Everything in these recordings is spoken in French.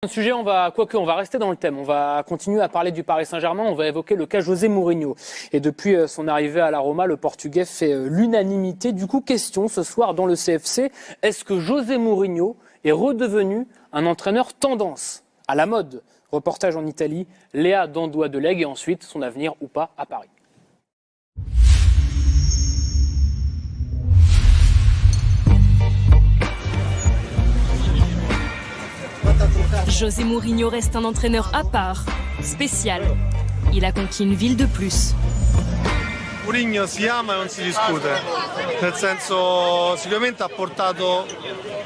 Sujet, on va rester dans le thème. On va continuer à parler du Paris Saint-Germain. On va évoquer le cas José Mourinho. Et depuis son arrivée à la Roma, le Portugais fait l'unanimité. Du coup, question ce soir dans le CFC, est-ce que José Mourinho est redevenu un entraîneur tendance, à la mode? Reportage en Italie, Léa Dandois-Delegue et ensuite son avenir ou pas à Paris. José Mourinho reste un entraîneur à part, spécial. Il a conquis une ville de plus. Mourinho si ama e non si discute, nel senso sicuramente ha portato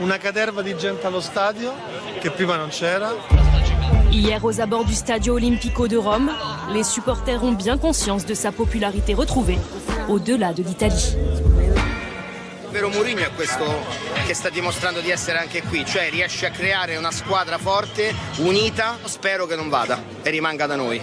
una caterva di gente allo stadio che prima non c'era. Hier aux abords du Stadio Olimpico de Rome, les supporters ont bien conscience de sa popularité retrouvée, au-delà de l'Italie. Il vero Mourinho è questo che sta dimostrando di essere anche qui, cioè riesce a creare una squadra forte, unita. Spero che non vada e rimanga da noi.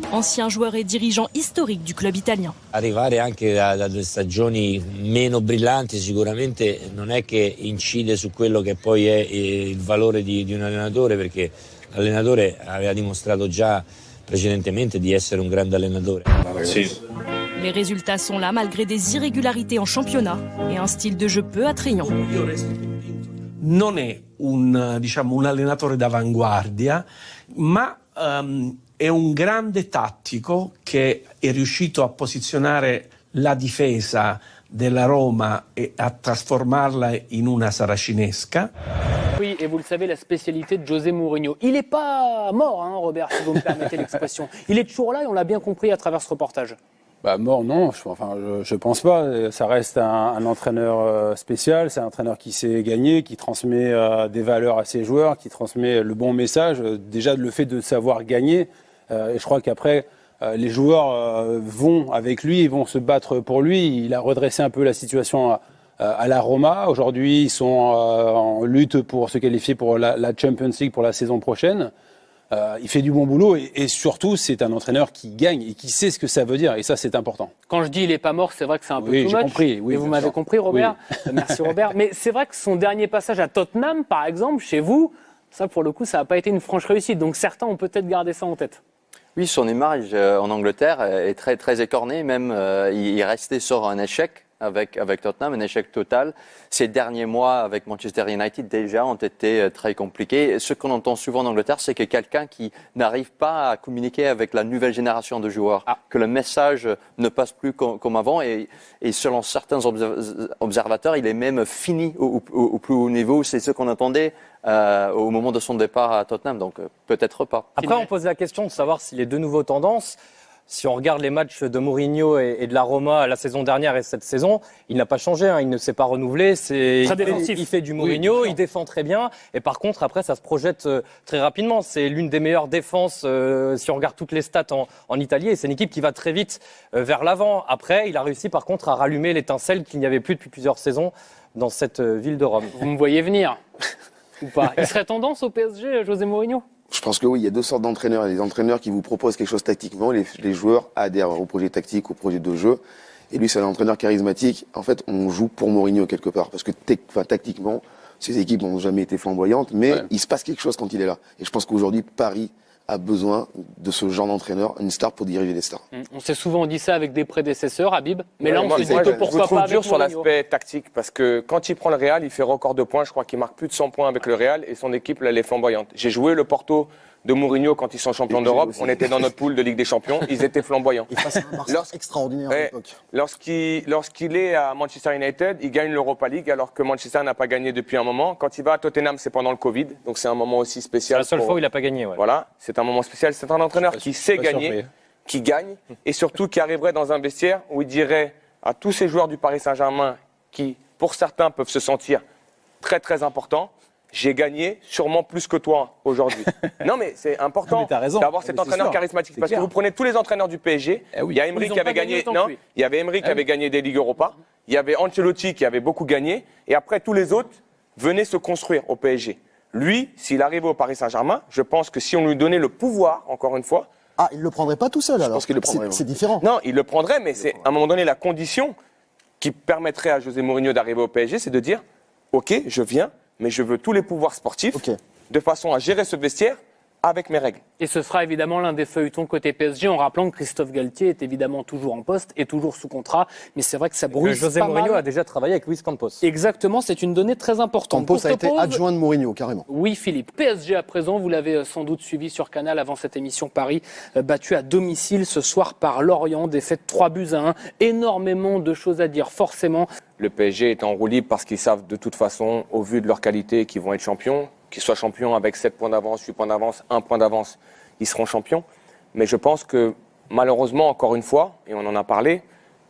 Ancien joueur et dirigeant historique du club italien. Arrivare anche da delle stagioni meno brillanti sicuramente non è che incide su quello che poi è il valore di un allenatore, perché l'allenatore aveva dimostrato già precedentemente di essere un grande allenatore. Sì. Les résultats sont là malgré des irrégularités en championnat et un style de jeu peu attrayant. Non è un allenatore d'avanguardia, ma è un grande tattico che è riuscito a posizionare la difesa della Roma e a trasformarla in una saracinesca. Oui, et vous le savez, la spécialité de José Mourinho. Il n'est pas mort, hein, Robert, si vous me permettez l'expression. Il est toujours là et on l'a bien compris à travers ce reportage. Bah, mort, non, je pense pas. Ça reste un entraîneur spécial, c'est un entraîneur qui sait gagner, qui transmet des valeurs à ses joueurs, qui transmet le bon message. Déjà, le fait de savoir gagner, et je crois qu'après, les joueurs vont avec lui, ils vont se battre pour lui. Il a redressé un peu la situation à la Roma. Aujourd'hui, ils sont en lutte pour se qualifier pour la Champions League pour la saison prochaine. Il fait du bon boulot et surtout, c'est un entraîneur qui gagne et qui sait ce que ça veut dire. Et ça, c'est important. Quand je dis il n'est pas mort, c'est vrai que c'est un peu oui, too much. Compris, oui, mais vous m'avez compris, Robert. Oui. Merci, Robert. Mais c'est vrai que son dernier passage à Tottenham, par exemple, chez vous, ça, pour le coup, ça n'a pas été une franche réussite. Donc certains ont peut-être gardé ça en tête. Oui, son image en Angleterre est très, très écornée. Même, il est resté sur un échec avec Tottenham, un échec total. Ces derniers mois avec Manchester United déjà ont été très compliqués. Ce qu'on entend souvent en Angleterre, c'est que quelqu'un qui n'arrive pas à communiquer avec la nouvelle génération de joueurs, que le message ne passe plus comme avant et selon certains observateurs, il est même fini au plus haut niveau. C'est ce qu'on attendait au moment de son départ à Tottenham, donc peut-être pas. Après, on pose la question de savoir si les deux nouveaux tendances. Si on regarde les matchs de Mourinho et de la Roma la saison dernière et cette saison, il n'a pas changé, hein, il ne s'est pas renouvelé. Il fait du Mourinho, oui, il défend très bien. Et par contre, après, ça se projette très rapidement. C'est l'une des meilleures défenses si on regarde toutes les stats en Italie. Et c'est une équipe qui va très vite vers l'avant. Après, il a réussi par contre à rallumer l'étincelle qu'il n'y avait plus depuis plusieurs saisons dans cette ville de Rome. Vous me voyez venir ou pas? Il serait tendance au PSG, José Mourinho? Je pense que oui, il y a deux sortes d'entraîneurs. Il y a des entraîneurs qui vous proposent quelque chose tactiquement, les joueurs adhèrent au projet tactique, au projet de jeu. Et lui, c'est un entraîneur charismatique. En fait, on joue pour Mourinho quelque part, parce que tactiquement, ces équipes n'ont jamais été flamboyantes, mais il se passe quelque chose quand il est là. Et je pense qu'aujourd'hui, Paris a besoin de ce genre d'entraîneur, une star pour diriger les stars. On s'est souvent dit ça avec des prédécesseurs, Habib, mais là on se dit que pourquoi pas avec Je vous trouve dur sur Mourinho. l'aspect tactique, parce que quand il prend le Real, il fait record de points, je crois qu'il marque plus de 100 points avec le Real, et son équipe, là, elle est flamboyante. J'ai joué le Porto de Mourinho quand ils sont champions d'Europe, on était dans notre poule de Ligue des Champions, ils étaient flamboyants. Il passe un Barça extraordinaire à l'époque. Lorsqu'il est à Manchester United, il gagne l'Europa League alors que Manchester n'a pas gagné depuis un moment. Quand il va à Tottenham, c'est pendant le Covid, donc c'est un moment aussi spécial. C'est la seule fois où il n'a pas gagné. Ouais. Voilà, c'est un moment spécial. C'est un entraîneur qui sait gagner, qui gagne, et surtout qui arriverait dans un vestiaire où il dirait à tous ces joueurs du Paris Saint-Germain qui, pour certains, peuvent se sentir très très importants, j'ai gagné sûrement plus que toi aujourd'hui. Non mais c'est important d'avoir cet entraîneur charismatique, parce que vous prenez tous les entraîneurs du PSG, il y a Emery qui avait gagné, il y avait Emery qui avait gagné des Ligues Europa, il y avait Ancelotti qui avait beaucoup gagné, et après tous les autres venaient se construire au PSG. Lui, s'il arrivait au Paris Saint-Germain, je pense que si on lui donnait le pouvoir, encore une fois... Ah, il ne le prendrait pas tout seul alors? Je pense qu'il le prendrait. C'est différent. Non, il le prendrait, mais c'est à un moment donné la condition qui permettrait à José Mourinho d'arriver au PSG, c'est de dire, ok, je viens, mais je veux tous les pouvoirs sportifs de façon à gérer ce vestiaire avec mes règles. Et ce sera évidemment l'un des feuilletons côté PSG, en rappelant que Christophe Galtier est évidemment toujours en poste et toujours sous contrat. Mais c'est vrai que ça brouille José pas Mourinho mal. a déjà travaillé avec Luis Campos. Exactement, c'est une donnée très importante. Campos a été adjoint de Mourinho, carrément. Oui, Philippe. PSG à présent, vous l'avez sans doute suivi sur Canal avant cette émission. Paris battu à domicile ce soir par Lorient, défaite 3-1. Énormément de choses à dire, forcément. Le PSG est en roue libre parce qu'ils savent de toute façon, au vu de leur qualité, qu'ils vont être champions. Qu'ils soient champions avec 7 points d'avance, 8 points d'avance, 1 point d'avance, ils seront champions. Mais je pense que malheureusement, encore une fois, et on en a parlé,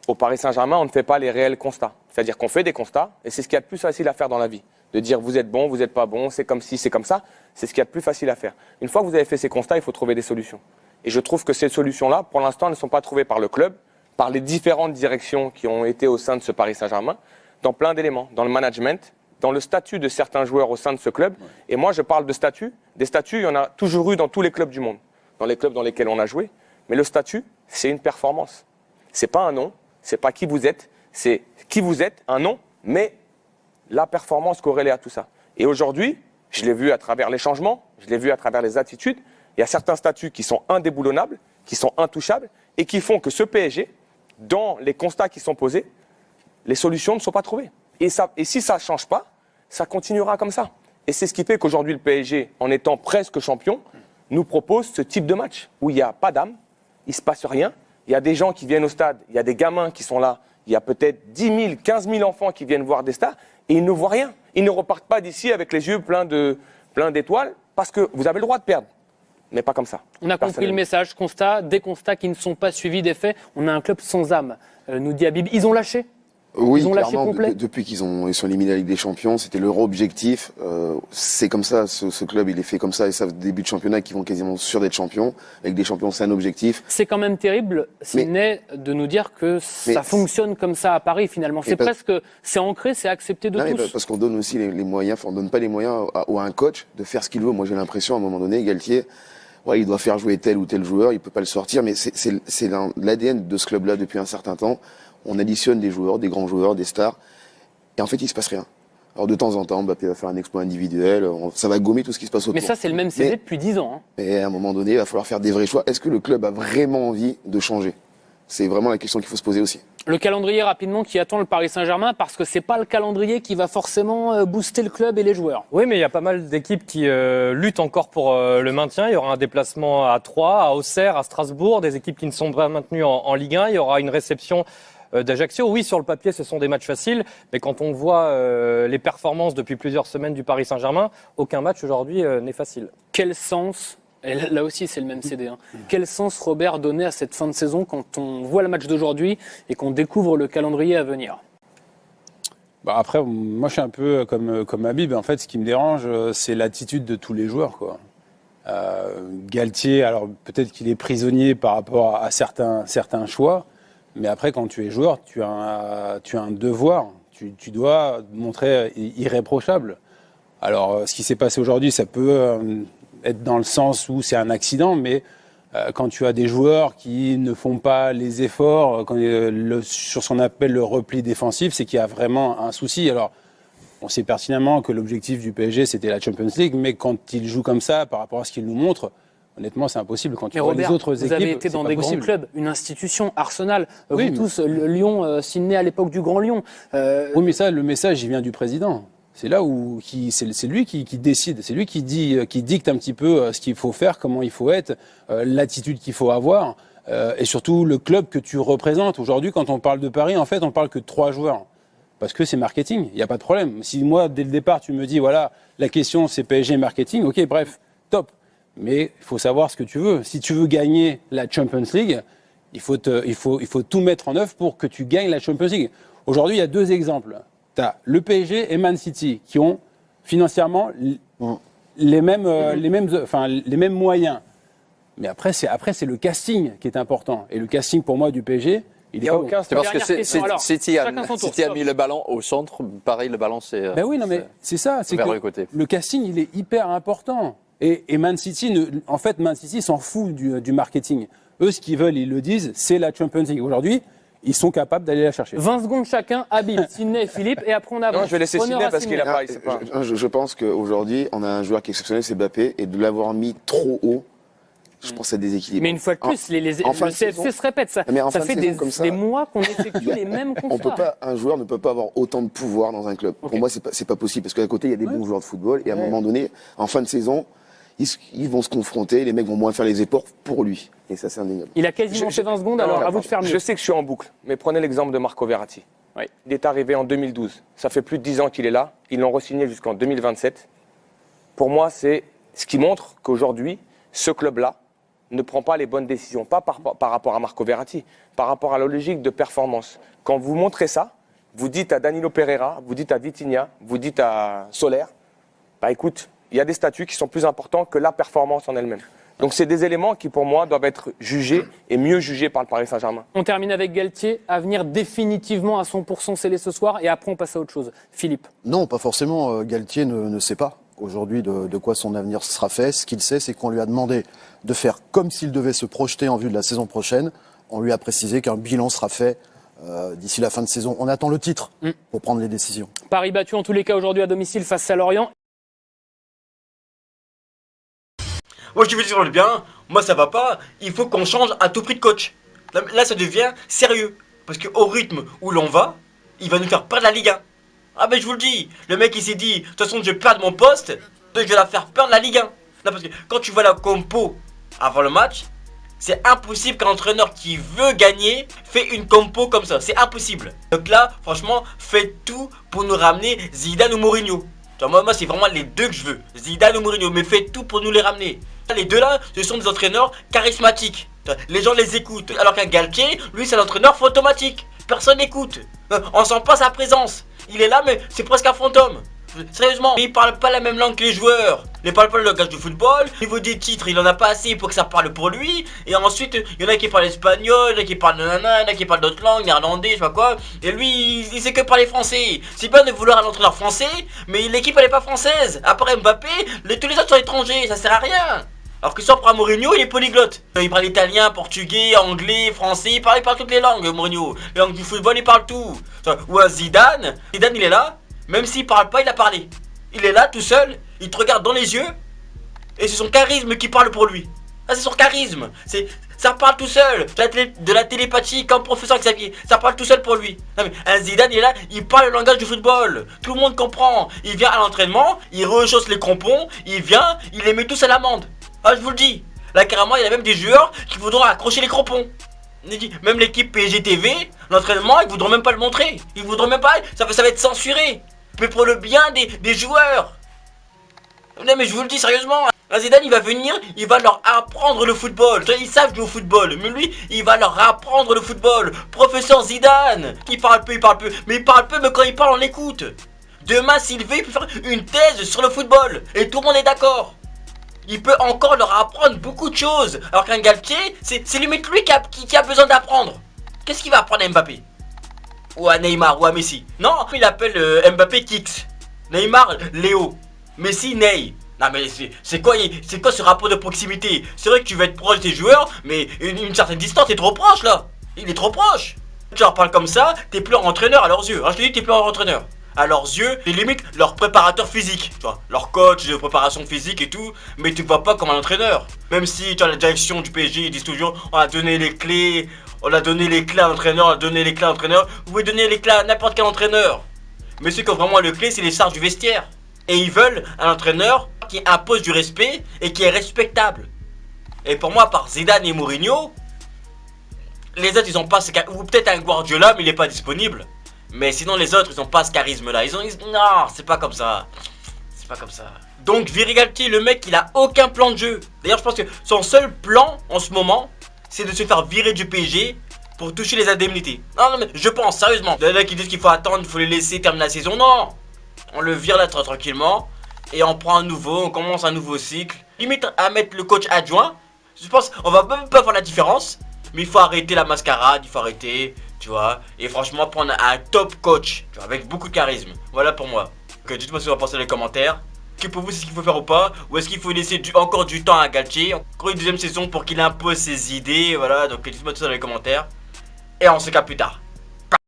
au Paris Saint-Germain, on ne fait pas les réels constats. C'est-à-dire qu'on fait des constats, et c'est ce qu'il y a de plus facile à faire dans la vie. De dire vous êtes bon, vous n'êtes pas bon, c'est comme ci, c'est comme ça, c'est ce qu'il y a de plus facile à faire. Une fois que vous avez fait ces constats, il faut trouver des solutions. Et je trouve que ces solutions-là, pour l'instant, ne sont pas trouvées par le club, par les différentes directions qui ont été au sein de ce Paris Saint-Germain, dans plein d'éléments, dans le management, dans le statut de certains joueurs au sein de ce club. Et moi, je parle de statut. Des statuts, il y en a toujours eu dans tous les clubs du monde, dans les clubs dans lesquels on a joué. Mais le statut, c'est une performance. C'est pas un nom, c'est pas qui vous êtes, c'est qui vous êtes, un nom, mais la performance corrélée à tout ça. Et aujourd'hui, je l'ai vu à travers les changements, je l'ai vu à travers les attitudes. Il y a certains statuts qui sont indéboulonnables, qui sont intouchables, et qui font que ce PSG, dans les constats qui sont posés, les solutions ne sont pas trouvées. Et si ça ne change pas, ça continuera comme ça. Et c'est ce qui fait qu'aujourd'hui, le PSG, en étant presque champion, nous propose ce type de match où il n'y a pas d'âme, il ne se passe rien. Il y a des gens qui viennent au stade, il y a des gamins qui sont là, il y a peut-être 10 000, 15 000 enfants qui viennent voir des stars et ils ne voient rien. Ils ne repartent pas d'ici avec les yeux pleins d'étoiles parce que vous avez le droit de perdre. Mais pas comme ça. On a compris le message, constat, des constats qui ne sont pas suivis des faits. On a un club sans âme, nous dit Habib. Ils ont lâché. Oui, ils ont lâché clairement, complet. Depuis qu'ils sont éliminés de la Ligue des Champions, c'était leur objectif. C'est comme ça, ce club, il est fait comme ça. Et ça, début de championnat, qui vont quasiment sûrs d'être champions. Avec des champions, c'est un objectif. C'est quand même terrible, n'est de nous dire que ça fonctionne comme ça à Paris, finalement. C'est presque, c'est ancré, c'est accepté de tous. Parce qu'on donne aussi les moyens, on donne pas les moyens à un coach de faire ce qu'il veut. Moi, j'ai l'impression, à un moment donné, Galtier, il doit faire jouer tel ou tel joueur, il peut pas le sortir, mais c'est l'ADN de ce club-là depuis un certain temps. On additionne des joueurs, des grands joueurs, des stars, et en fait, il se passe rien. Alors, de temps en temps, Mbappé va faire un exploit individuel, ça va gommer tout ce qui se passe autour. Mais ça, c'est le même CD depuis 10 ans. Mais à un moment donné, il va falloir faire des vrais choix. Est-ce que le club a vraiment envie de changer? C'est vraiment la question qu'il faut se poser aussi. Le calendrier rapidement qui attend le Paris Saint-Germain, parce que c'est pas le calendrier qui va forcément booster le club et les joueurs. Oui, mais il y a pas mal d'équipes qui luttent encore pour le maintien. Il y aura un déplacement à Troyes, à Auxerre, à Strasbourg, des équipes qui ne sont pas maintenues en Ligue 1. Il y aura une réception d'Ajaccio. Oui, sur le papier, ce sont des matchs faciles, mais quand on voit les performances depuis plusieurs semaines du Paris Saint-Germain, aucun match aujourd'hui n'est facile. Quel sens, et là aussi c'est le même CD, quel sens Robert donnait à cette fin de saison quand on voit le match d'aujourd'hui et qu'on découvre le calendrier à venir? Après, moi je suis un peu comme Habib. En fait, ce qui me dérange, c'est l'attitude de tous les joueurs, quoi. Galtier, alors peut-être qu'il est prisonnier par rapport à certains choix, mais après, quand tu es joueur, tu as un devoir. Tu dois montrer irréprochable. Alors, ce qui s'est passé aujourd'hui, ça peut être dans le sens où c'est un accident, mais quand tu as des joueurs qui ne font pas les efforts, sur ce qu'on appelle le repli défensif, c'est qu'il y a vraiment un souci. Alors, on sait pertinemment que l'objectif du PSG, c'était la Champions League, mais quand ils jouent comme ça, par rapport à ce qu'ils nous montrent, honnêtement, c'est impossible. Quand tu vois les autres équipes, vous avez été dans des grands clubs, une institution, Arsenal, oui, vous tous, Lyon, Sydney à l'époque du Grand Lyon. Oui, mais ça, le message, il vient du président. C'est là où c'est lui qui décide, c'est lui qui dicte un petit peu ce qu'il faut faire, comment il faut être, l'attitude qu'il faut avoir, et surtout le club que tu représentes. Aujourd'hui, quand on parle de Paris, en fait, on parle que de 3 joueurs. Parce que c'est marketing, il n'y a pas de problème. Si moi, dès le départ, tu me dis, voilà, la question c'est PSG marketing, ok, bref, top. Mais il faut savoir ce que tu veux. Si tu veux gagner la Champions League, il faut tout mettre en œuvre pour que tu gagnes la Champions League. Aujourd'hui, il y a 2 exemples. Tu as le PSG et Man City qui ont financièrement les mêmes moyens. Mais après, c'est le casting qui est important. Et le casting, pour moi, du PSG, il n'y a aucun. C'est parce que City a mis le ballon au centre. Pareil, le ballon, c'est. Ben oui, non, mais c'est ça. C'est vers que le côté. Le casting, il est hyper important. Et Man City, Man City s'en fout du marketing. Eux, ce qu'ils veulent, ils le disent, c'est la Champions League. Aujourd'hui, ils sont capables d'aller la chercher. 20 secondes chacun, Habib, Sidney et Philippe, et après on avance. Non, je vais laisser Sidney parce qu'il a pas. Je pense qu'aujourd'hui, on a un joueur qui est exceptionnel, c'est Mbappé, et de l'avoir mis trop haut, je pense que ça déséquilibre. Mais une fois de plus, le CFC se répète, ça fait des mois qu'on effectue les mêmes constats. Un joueur ne peut pas avoir autant de pouvoir dans un club. Pour moi, c'est pas possible, parce qu'à côté, il y a des bons joueurs de football, et à un moment donné, en fin de saison, ils vont se confronter, les mecs vont moins faire les efforts pour lui. Et ça, c'est indéniable. Il a quasiment fait 20 secondes, alors à vous de faire mieux. Je sais que je suis en boucle, mais prenez l'exemple de Marco Verratti. Oui. Il est arrivé en 2012. Ça fait plus de 10 ans qu'il est là. Ils l'ont re-signé jusqu'en 2027. Pour moi, c'est ce qui montre qu'aujourd'hui, ce club-là ne prend pas les bonnes décisions. Pas par rapport à Marco Verratti, par rapport à la logique de performance. Quand vous montrez ça, vous dites à Danilo Pereira, vous dites à Vitinha, vous dites à Soler, bah écoute, il y a des statuts qui sont plus importants que la performance en elle-même. Donc c'est des éléments qui pour moi doivent être jugés et mieux jugés par le Paris Saint-Germain. On termine avec Galtier, avenir définitivement à 100% scellé ce soir et après on passe à autre chose. Philippe. Non, pas forcément. Galtier ne sait pas aujourd'hui de quoi son avenir sera fait. Ce qu'il sait, c'est qu'on lui a demandé de faire comme s'il devait se projeter en vue de la saison prochaine. On lui a précisé qu'un bilan sera fait d'ici la fin de saison. On attend le titre pour prendre les décisions. Paris battu en tous les cas aujourd'hui à domicile face à Lorient. Moi je veux dire le bien, moi ça va pas, il faut qu'on change à tout prix de coach. Là ça devient sérieux, parce qu'au rythme où l'on va, il va nous faire perdre la Ligue 1. Ah ben je vous le dis, le mec il s'est dit, de toute façon je vais perdre mon poste, donc je vais la faire perdre la Ligue 1. Là, parce que quand tu vois la compo avant le match, c'est impossible qu'un entraîneur qui veut gagner fait une compo comme ça, c'est impossible. Donc là, franchement, faites tout pour nous ramener Zidane ou Mourinho. Moi c'est vraiment les deux que je veux, Zidane ou Mourinho, mais faites tout pour nous les ramener. Les deux là, ce sont des entraîneurs charismatiques. Les gens les écoutent. Alors qu'un Galtier, lui c'est un entraîneur fantomatique. Personne n'écoute. On sent pas sa présence. Il est là mais c'est presque un fantôme. Sérieusement, il parle pas la même langue que les joueurs. Il parle pas le langage du football. Au niveau des titres, il en a pas assez pour que ça parle pour lui. Et ensuite, il y en a qui parlent espagnol, il y en a qui parlent nanana, il y en a qui parlent d'autres langues, néerlandais, je sais pas quoi. Et lui, il sait que parler français. C'est bien de vouloir un entraîneur français, mais l'équipe elle est pas française. Après Mbappé, tous les autres sont étrangers, ça sert à rien. Alors que si on prend Mourinho, il est polyglotte. Il parle italien, portugais, anglais, français, il parle toutes les langues, Mourinho. Les langues du football, il parle tout. Ou un Zidane, il est là, même s'il parle pas, il a parlé. Il est là tout seul, il te regarde dans les yeux, et c'est son charisme qui parle pour lui. Ah, c'est son charisme, ça parle tout seul, de la télépathie comme professeur Xavier, ça parle tout seul pour lui. Non, mais un Zidane il est là, il parle le langage du football, tout le monde comprend. Il vient à l'entraînement, il rechausse les crampons, il vient, il les met tous à l'amende. Ah, je vous le dis, là carrément il y a même des joueurs qui voudront accrocher les crampons. Même l'équipe PSG TV, l'entraînement, ils voudront même pas le montrer. Ils voudront même pas, ça va être censuré. Mais pour le bien des joueurs. Non mais je vous le dis sérieusement, Zidane il va venir, il va leur apprendre le football. Ils savent jouer au football, mais lui il va leur apprendre le football. Professeur Zidane, il parle peu, mais il parle peu, mais quand il parle on l'écoute. Demain s'il veut, il peut faire une thèse sur le football, et tout le monde est d'accord. Il peut encore leur apprendre beaucoup de choses. Alors qu'un Galtier, c'est limite lui qui a besoin d'apprendre. Qu'est-ce qu'il va apprendre à Mbappé? Ou à Neymar, ou à Messi? Non, il appelle Mbappé Kix, Neymar Léo, Messi Ney. Non mais c'est quoi ce rapport de proximité? C'est vrai que tu veux être proche des joueurs, mais une certaine distance, t'es trop proche là. Il est trop proche. Tu leur parles comme ça, t'es plus un entraîneur à leurs yeux. Alors je te dis, t'es plus un entraîneur. À leurs yeux, t'es limite leur préparateur physique, tu vois, leur coach de préparation physique et tout, mais tu ne vois pas comme un entraîneur. Même si tu as la direction du PSG, ils disent toujours, on a donné les clés, à l'entraîneur, on a donné les clés à l'entraîneur. Vous pouvez donner les clés à n'importe quel entraîneur. Mais ceux qui ont vraiment les clés, c'est les stars du vestiaire. Et ils veulent un entraîneur qui impose du respect et qui est respectable. Et pour moi, par Zidane et Mourinho, les autres, ils ont pas ce charisme. Ou peut-être un Guardiola, mais il n'est pas disponible. Mais sinon les autres ils ont pas ce charisme là, non c'est pas comme ça. C'est pas comme ça. Donc Galtier, le mec il a aucun plan de jeu. D'ailleurs je pense que son seul plan en ce moment c'est de se faire virer du PSG pour toucher les indemnités. Non mais je pense sérieusement. Il y en a qui disent qu'il faut attendre, il faut les laisser terminer la saison. Non, on le vire là tranquillement et on prend un nouveau, on commence un nouveau cycle. Limite à mettre le coach adjoint. Je pense on va même pas voir la différence. Mais il faut arrêter la mascarade, il faut arrêter, tu vois. Et franchement, prendre un top coach, tu vois, avec beaucoup de charisme. Voilà pour moi. Donc dites-moi ce que vous en pensez dans les commentaires. Que pour vous, c'est ce qu'il faut faire ou pas? Ou est-ce qu'il faut laisser encore du temps à Galtier? Encore une deuxième saison pour qu'il impose ses idées, voilà. Donc dites-moi tout ça dans les commentaires. et on se capte plus tard.